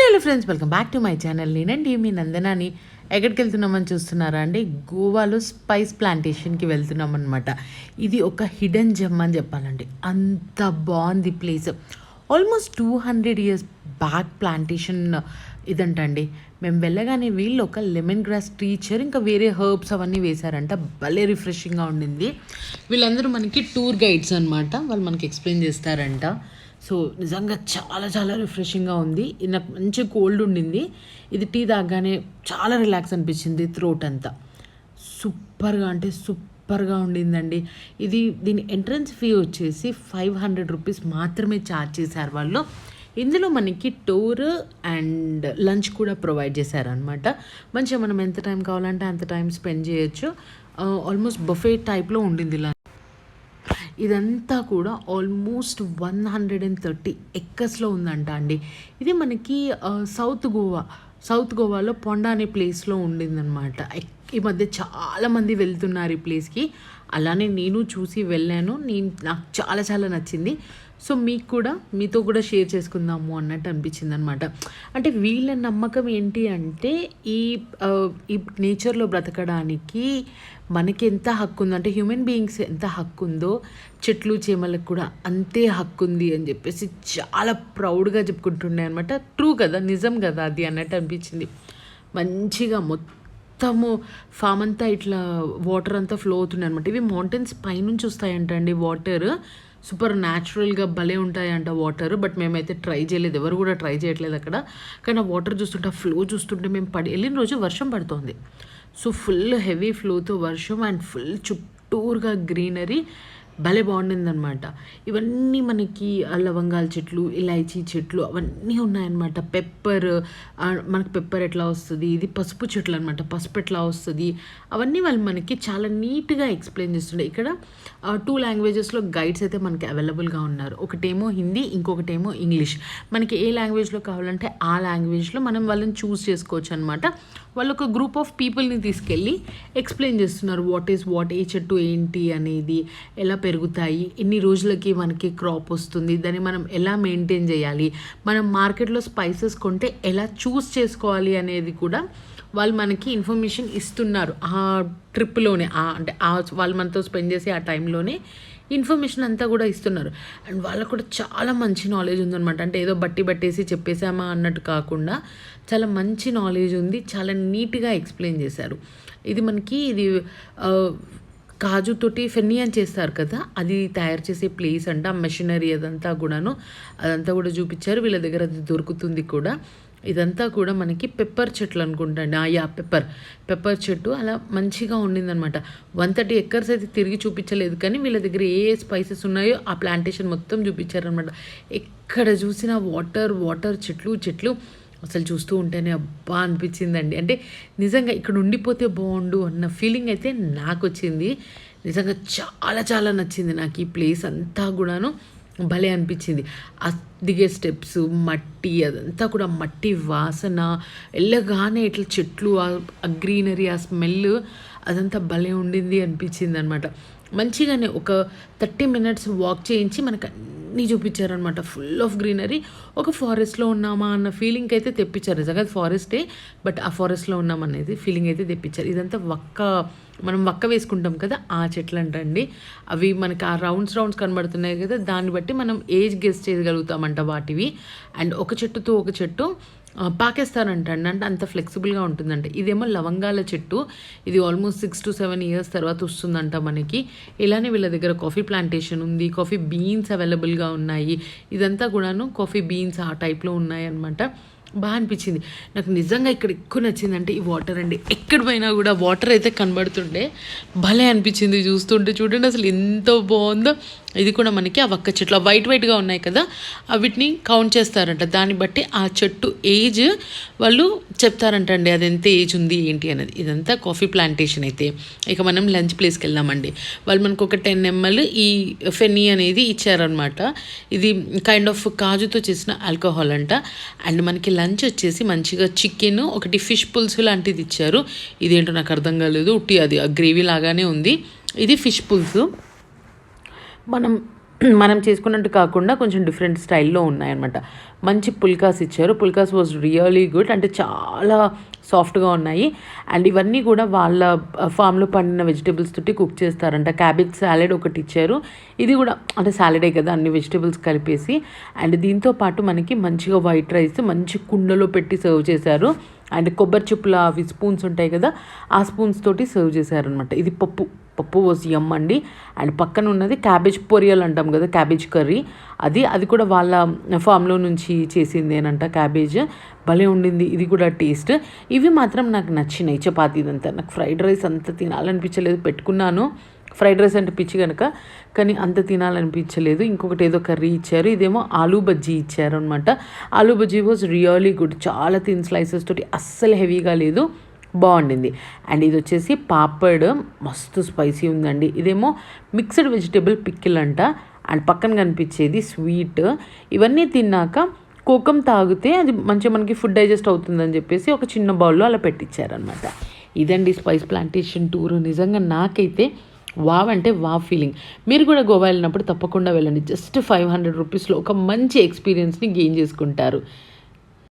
Hello friends, welcome back to my channel. నేనండి మీ నందనాని. ఎక్కడికి వెళ్తున్నామని చూస్తున్నారా అండి? గోవాలో స్పైస్ ప్లాంటేషన్కి వెళ్తున్నాం అనమాట. ఇది ఒక హిడెన్ జెమ్ అని చెప్పాలండి. అంత బాగుంది place. Almost 200 years back plantation ఇదంటండి. మేము వెళ్ళగానే వీళ్ళు ఒక లెమన్ గ్రాస్ టీచర్ ఇంకా వేరే హర్బ్స్ అవన్నీ వేశారంట. భలే రిఫ్రెషింగ్గా ఉండింది. వీళ్ళందరూ మనకి టూర్ గైడ్స్ అనమాట. వాళ్ళు మనకి ఎక్స్ప్లెయిన్ చేస్తారంట. సో నిజంగా చాలా చాలా రిఫ్రెషింగ్గా ఉంది. నాకు మంచి కోల్డ్ ఉండింది. ఇది టీ తాగానే చాలా రిలాక్స్ అనిపించింది. థ్రోట్ అంతా సూపర్గా అంటే సూపర్గా ఉండిందండి. దీని ఎంట్రన్స్ ఫీ వచ్చేసి 500 రూపీస్ మాత్రమే ఛార్జ్ చేశారు వాళ్ళు. ఇందులో మనకి టూర్ అండ్ లంచ్ కూడా ప్రొవైడ్ చేశారనమాట. మంచిగా మనం ఎంత టైం కావాలంటే అంత టైం స్పెండ్ చేయొచ్చు. ఆల్మోస్ట్ బఫే టైప్లో ఉండింది లంచ్. ఇదంతా కూడా ఆల్మోస్ట్ 130 ఎక్కర్స్లో ఉందంట అండి. ఇది మనకి సౌత్ గోవాలో పొండా అనే ప్లేస్లో ఉండిందనమాట. ఈ మధ్య చాలామంది వెళ్తున్నారు ఈ ప్లేస్కి. అలానే నేను చూసి వెళ్ళాను. నాకు చాలా చాలా నచ్చింది. సో మీతో కూడా షేర్ చేసుకుందాము అన్నట్టు అనిపించింది అనమాట. అంటే వీళ్ళ నమ్మకం ఏంటి అంటే ఈ నేచర్లో బ్రతకడానికి మనకి ఎంత హక్కు ఉందో, అంటే హ్యూమన్ బీయింగ్స్ ఎంత హక్కు ఉందో చెట్లు చేమలకు కూడా అంతే హక్కు ఉంది అని చెప్పేసి చాలా ప్రౌడ్గా చెప్పుకుంటుండే అనమాట. ట్రూ కదా, నిజం కదా అది అన్నట్టు అనిపించింది. మంచిగా మొత్తము ఫామ్ అంతా ఇట్లా వాటర్ అంతా ఫ్లో అవుతున్నాయి అనమాట. ఇవి మౌంటైన్స్ పైనుంచి వస్తాయంట అండి వాటర్. సూపర్ న్యాచురల్గా భలే ఉంటాయంట వాటర్. బట్ మేమైతే ట్రై చేయలేదు, ఎవరు కూడా ట్రై చేయట్లేదు అక్కడ. కానీ ఆ వాటర్ చూస్తుంటే, ఆ ఫ్లో చూస్తుంటే మేము వెళ్ళిన రోజు వర్షం పడుతోంది. సో ఫుల్ హెవీ ఫ్లోతో వర్షం అండ్ ఫుల్ చుట్టూరుగా గ్రీనరీ భలే బాగుండిందనమాట. ఇవన్నీ మనకి లవంగాల చెట్లు, ఇలాచీ చెట్లు అవన్నీ ఉన్నాయన్నమాట. మనకి పెప్పర్ ఎట్లా వస్తుంది, ఇది పసుపు చెట్లు అనమాట. పసుపు ఎట్లా వస్తుంది అవన్నీ వాళ్ళు మనకి చాలా నీట్గా ఎక్స్ప్లెయిన్ చేస్తుండే. ఇక్కడ 2 లాంగ్వేజెస్లో గైడ్స్ అయితే మనకి అవైలబుల్గా ఉన్నారు. ఒకటేమో హిందీ, ఇంకొకటేమో ఇంగ్లీష్. మనకి ఏ లాంగ్వేజ్లో కావాలంటే ఆ లాంగ్వేజ్లో మనం వాళ్ళని చూస్ చేసుకోవచ్చు అనమాట. వాళ్ళు ఒక గ్రూప్ ఆఫ్ పీపుల్ని తీసుకెళ్ళి ఎక్స్ప్లెయిన్ చేస్తున్నారు వాట్ ఏ చెట్టు ఏంటి అనేది, ఎలా పెరుగుతాయి, ఎన్ని రోజులకి మనకి క్రాప్ వస్తుంది, దాన్ని మనం ఎలా మెయింటైన్ చేయాలి, మనం మార్కెట్లో స్పైసెస్ కొంటే ఎలా చూస్ చేసుకోవాలి అనేది కూడా వాళ్ళు మనకి ఇన్ఫర్మేషన్ ఇస్తున్నారు. ఆ ట్రిప్లోనే అంటే వాళ్ళు మనతో స్పెండ్ చేసి ఆ టైంలోనే ఇన్ఫర్మేషన్ అంతా కూడా ఇస్తున్నారు. అండ్ వాళ్ళకు కూడా చాలా మంచి నాలెడ్జ్ ఉందన్నమాట. అంటే ఏదో బట్టేసి చెప్పేసామా అన్నట్టు కాకుండా చాలా మంచి నాలెడ్జ్ ఉంది. చాలా నీట్గా ఎక్స్ప్లెయిన్ చేశారు. ఇది కాజుతోటి ఫెన్నీ అని చేస్తారు కదా, అది తయారు చేసే ప్లేస్ అంట. మెషినరీ అదంతా కూడా చూపించారు. వీళ్ళ దగ్గర అది దొరుకుతుంది కూడా. ఇదంతా కూడా మనకి పెప్పర్ చెట్లు అనుకుంటాండి. పెప్పర్ చెట్టు అలా మంచిగా ఉండిందనమాట. 130 ఎకర్స్ అయితే తిరిగి చూపించలేదు, కానీ వీళ్ళ దగ్గర ఏ స్పైసెస్ ఉన్నాయో ఆ ప్లాంటేషన్ మొత్తం చూపించారనమాట. ఎక్కడ చూసినా వాటర్ చెట్లు అసలు చూస్తూ ఉంటేనే అబ్బా అనిపించిందండి. అంటే నిజంగా ఇక్కడ ఉండిపోతే బాగుండు అన్న ఫీలింగ్ అయితే నాకు వచ్చింది. నిజంగా చాలా చాలా నచ్చింది నాకు ఈ ప్లేస్ అంతా కూడాను. భలే అనిపించింది. ఆ దిగే స్టెప్స్, మట్టి, అదంతా కూడా మట్టి వాసన, వెళ్ళగానే ఇట్లా చెట్లు, ఆ గ్రీనరీ, ఆ స్మెల్ అదంతా భలే ఉండింది అనిపించింది అనమాట. మంచిగానే ఒక 30 minutes వాక్ చేయించి మనకు అన్నీ చూపించారనమాట. Full of greenery. ఒక ఫారెస్ట్లో ఉన్నామా అన్న ఫీలింగ్ అయితే తెప్పించారు. నిజంగా ఫారెస్టే, బట్ ఆ ఫారెస్ట్లో ఉన్నామనేది ఫీలింగ్ అయితే తెప్పించారు. ఇదంతా మనం వక్క వేసుకుంటాం కదా, ఆ చెట్లు అంటండి. అవి మనకి ఆ రౌండ్స్ కనబడుతున్నాయి కదా, దాన్ని బట్టి మనం ఏజ్ గెస్ చేయగలుగుతామంట వాటివి. అండ్ ఒక చెట్టుతో ఒక చెట్టు పాకేస్తారంట అండి. అంటే అంత ఫ్లెక్సిబుల్గా ఉంటుందంట. ఇదేమో లవంగాల చెట్టు. ఇది ఆల్మోస్ట్ 6 to 7 years తర్వాత వస్తుందంట మనకి. ఇలానే వీళ్ళ దగ్గర కాఫీ ప్లాంటేషన్ ఉంది. కాఫీ బీన్స్ అవైలబుల్గా ఉన్నాయి. ఇదంతా కూడాను కాఫీ బీన్స్ ఆ టైప్లో ఉన్నాయి అనమాట. బాగా అనిపించింది నాకు. నిజంగా ఇక్కడ ఎక్కువ నచ్చిందంటే ఈ వాటర్ అండి. ఎక్కడ పోయినా కూడా వాటర్ అయితే కనబడుతుండే భలే అనిపించింది చూస్తుంటే. చూడండి అసలు ఎంత బాగుందో. ఇది కూడా మనకి ఆ వక్క చెట్లు వైట్గా ఉన్నాయి కదా, వీటిని కౌంట్ చేస్తారంట. దాన్ని బట్టి ఆ చెట్టు ఏజ్ వాళ్ళు చెప్తారంట అండి, అది ఎంత ఏజ్ ఉంది ఏంటి అనేది. ఇదంతా కాఫీ ప్లాంటేషన్. అయితే ఇక మనం లంచ్ ప్లేస్కి వెళ్దామండి. వాళ్ళు మనకు ఒక 10 ml ఈ ఫెన్నీ అనేది ఇచ్చారనమాట. ఇది కైండ్ ఆఫ్ కాజుతో చేసిన ఆల్కహాల్ అంట. అండ్ మనకి లంచ్ వచ్చేసి మంచిగా చికెన్, ఒకటి ఫిష్ పులుసు లాంటిది ఇచ్చారు. ఇదేంటో నాకు అర్థం కాలేదు. అది గ్రేవీ లాగానే ఉంది. ఇది ఫిష్ పులుసు. మనం మనం చేసుకున్నట్టు కాకుండా కొంచెం డిఫరెంట్ స్టైల్‌లో ఉన్నాయన్నమాట. మంచి పుల్కాస్ ఇచ్చారు. Phulkas was really good. అంటే చాలా సాఫ్ట్‌గా ఉన్నాయి. అండ్ ఇవన్నీ కూడా వాళ్ళ ఫామ్‌లో పండిన వెజిటబుల్స్ తోటి కుక్ చేస్తారంట. క్యాబేజ్ సాలడ్ ఒకటి ఇచ్చారు. ఇది కూడా అంటే సాలడే కదా అన్ని వెజిటబుల్స్ కలిపేసి. అండ్ దీంతో పాటు మనకి మంచిగా వైట్ రైస్ మంచి కుండలో పెట్టి సర్వ్ చేశారు. అండ్ కొబ్బరి చిప్పల అవి స్పూన్స్ ఉంటాయి కదా, ఆ స్పూన్స్ తోటి సర్వ్ చేశారనమాట. ఇది పప్పు వాజ్ యమ్ అండి. అండ్ పక్కన ఉన్నది క్యాబేజ్ పొరియల్ అంటాం కదా, క్యాబేజ్ కర్రీ. అది కూడా వాళ్ళ ఫామ్లో నుంచి చేసిందేనంట క్యాబేజ్. భలే ఉండింది ఇది కూడా టేస్ట్. ఇవి మాత్రం నాకు నచ్చినాయి. చపాతీ ఇదంతా నాకు ఫ్రైడ్ రైస్ అంత తినాలనిపించలేదు. పెట్టుకున్నాను ఫ్రైడ్ రైస్ అంటే పిచ్చి కనుక, కానీ అంత తినాలనిపించలేదు. ఇంకొకటి ఏదో కర్రీ ఇచ్చారు. ఇదేమో ఆలూ బజ్జీ ఇచ్చారు అనమాట. Aloo bajji was really good. చాలా థిన్ స్లైసెస్ తోటి అస్సలు హెవీగా లేదు, బాగుండింది. అండ్ ఇది వచ్చేసి పాపడ్ మస్తు స్పైసీ ఉందండి. ఇదేమో మిక్స్డ్ వెజిటేబుల్ పిక్కిల్ అంట. అండ్ పక్కన కనిపించేది స్వీట్. ఇవన్నీ తిన్నాక కోకం తాగితే అది మంచిగా మనకి ఫుడ్ డైజెస్ట్ అవుతుందని చెప్పేసి ఒక చిన్న బౌల్లో అలా పెట్టించారనమాట. ఇదండి స్పైస్ ప్లాంటేషన్ టూర్. నిజంగా నాకైతే వావ్ అంటే వావ్ ఫీలింగ్. మీరు కూడా గోవా వెళ్ళినప్పుడు తప్పకుండా వెళ్ళండి. జస్ట్ 500 రూపీస్లో ఒక మంచి ఎక్స్పీరియన్స్ని గెయిన్ చేసుకుంటారు.